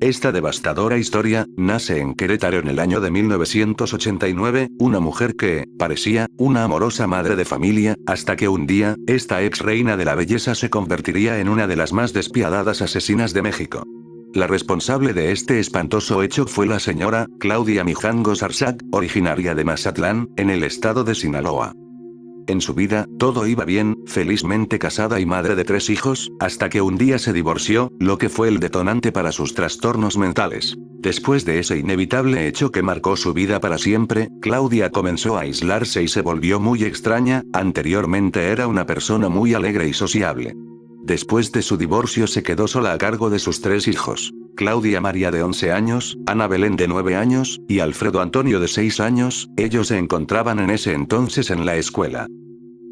Esta devastadora historia nace en Querétaro en el año de 1989, una mujer que parecía una amorosa madre de familia, hasta que un día, esta ex reina de la belleza se convertiría en una de las más despiadadas asesinas de México. La responsable de este espantoso hecho fue la señora Claudia Mijangos Arsac, originaria de Mazatlán, en el estado de Sinaloa. En su vida, todo iba bien, felizmente casada y madre de 3 hijos, hasta que un día se divorció, lo que fue el detonante para sus trastornos mentales. Después de ese inevitable hecho que marcó su vida para siempre, Claudia comenzó a aislarse y se volvió muy extraña. Anteriormente era una persona muy alegre y sociable. Después de su divorcio se quedó sola a cargo de sus 3 hijos. Claudia María de 11 años, Ana Belén de 9 años, y Alfredo Antonio de 6 años, ellos se encontraban en ese entonces en la escuela.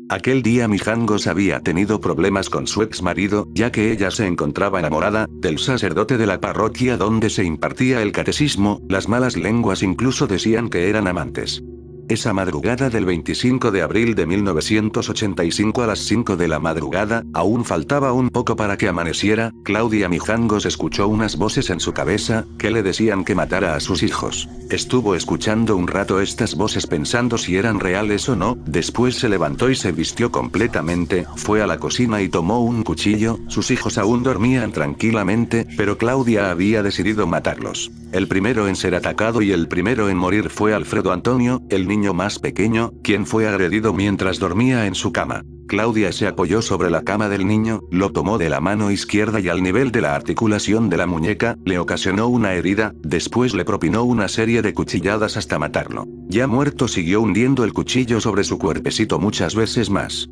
Aquel día Mijangos había tenido problemas con su ex marido, ya que ella se encontraba enamorada del sacerdote de la parroquia donde se impartía el catecismo. Las malas lenguas incluso decían que eran amantes. Esa madrugada del 25 de abril de 1985 a las 5 de la madrugada, aún faltaba un poco para que amaneciera, Claudia Mijangos escuchó unas voces en su cabeza, que le decían que matara a sus hijos. Estuvo escuchando un rato estas voces pensando si eran reales o no, después se levantó y se vistió completamente, fue a la cocina y tomó un cuchillo. Sus hijos aún dormían tranquilamente, pero Claudia había decidido matarlos. El primero en ser atacado y el primero en morir fue Alfredo Antonio, el niño más pequeño, quien fue agredido mientras dormía en su cama. Claudia se apoyó sobre la cama del niño, lo tomó de la mano izquierda y al nivel de la articulación de la muñeca, le ocasionó una herida, después le propinó una serie de cuchilladas hasta matarlo. Ya muerto siguió hundiendo el cuchillo sobre su cuerpecito muchas veces más.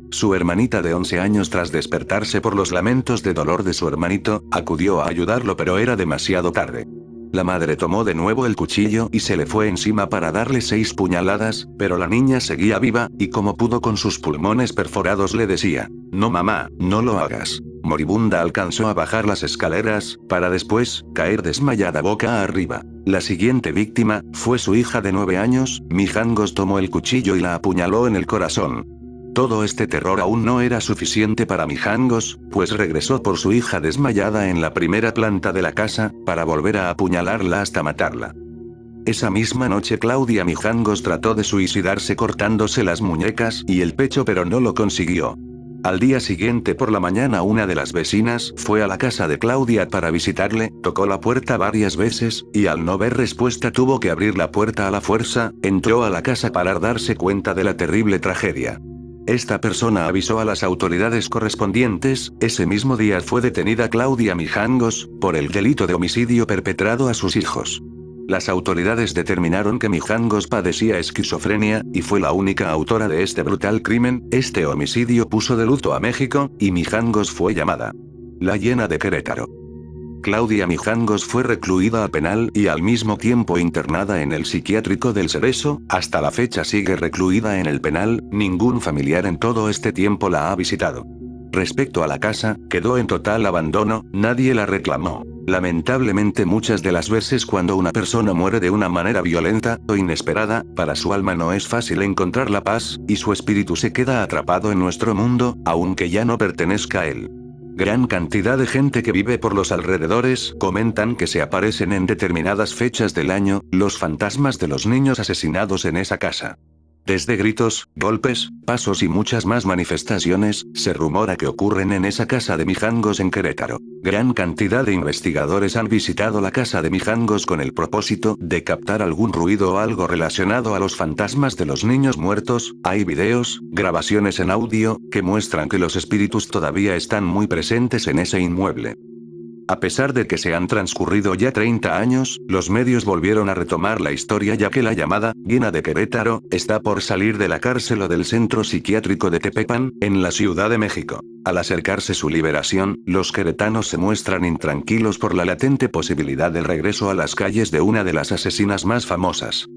Su hermanita de 11 años, tras despertarse por los lamentos de dolor de su hermanito, acudió a ayudarlo pero era demasiado tarde. La madre tomó de nuevo el cuchillo y se le fue encima para darle 6 puñaladas, pero la niña seguía viva, y como pudo con sus pulmones perforados le decía: "No mamá, no lo hagas". Moribunda alcanzó a bajar las escaleras, para después caer desmayada boca arriba. La siguiente víctima fue su hija de 9 años, Mijangos tomó el cuchillo y la apuñaló en el corazón. Todo este terror aún no era suficiente para Mijangos, pues regresó por su hija desmayada en la primera planta de la casa, para volver a apuñalarla hasta matarla. Esa misma noche Claudia Mijangos trató de suicidarse cortándose las muñecas y el pecho, pero no lo consiguió. Al día siguiente por la mañana una de las vecinas fue a la casa de Claudia para visitarle, tocó la puerta varias veces, y al no ver respuesta tuvo que abrir la puerta a la fuerza. Entró a la casa para darse cuenta de la terrible tragedia. Esta persona avisó a las autoridades correspondientes. Ese mismo día fue detenida Claudia Mijangos, por el delito de homicidio perpetrado a sus hijos. Las autoridades determinaron que Mijangos padecía esquizofrenia, y fue la única autora de este brutal crimen. Este homicidio puso de luto a México, y Mijangos fue llamada la Hiena de Querétaro. Claudia Mijangos fue recluida a penal y al mismo tiempo internada en el psiquiátrico del Cerezo. Hasta la fecha sigue recluida en el penal, ningún familiar en todo este tiempo la ha visitado. Respecto a la casa, quedó en total abandono, nadie la reclamó. Lamentablemente muchas de las veces cuando una persona muere de una manera violenta o inesperada, para su alma no es fácil encontrar la paz, y su espíritu se queda atrapado en nuestro mundo, aunque ya no pertenezca a él. Gran cantidad de gente que vive por los alrededores comentan que se aparecen en determinadas fechas del año, los fantasmas de los niños asesinados en esa casa. Desde gritos, golpes, pasos y muchas más manifestaciones, se rumora que ocurren en esa casa de Mijangos en Querétaro. Gran cantidad de investigadores han visitado la casa de Mijangos con el propósito de captar algún ruido o algo relacionado a los fantasmas de los niños muertos. Hay videos, grabaciones en audio, que muestran que los espíritus todavía están muy presentes en ese inmueble. A pesar de que se han transcurrido ya 30 años, los medios volvieron a retomar la historia ya que la llamada Guina de Querétaro está por salir de la cárcel o del centro psiquiátrico de Tepepan, en la Ciudad de México. Al acercarse su liberación, los queretanos se muestran intranquilos por la latente posibilidad del regreso a las calles de una de las asesinas más famosas.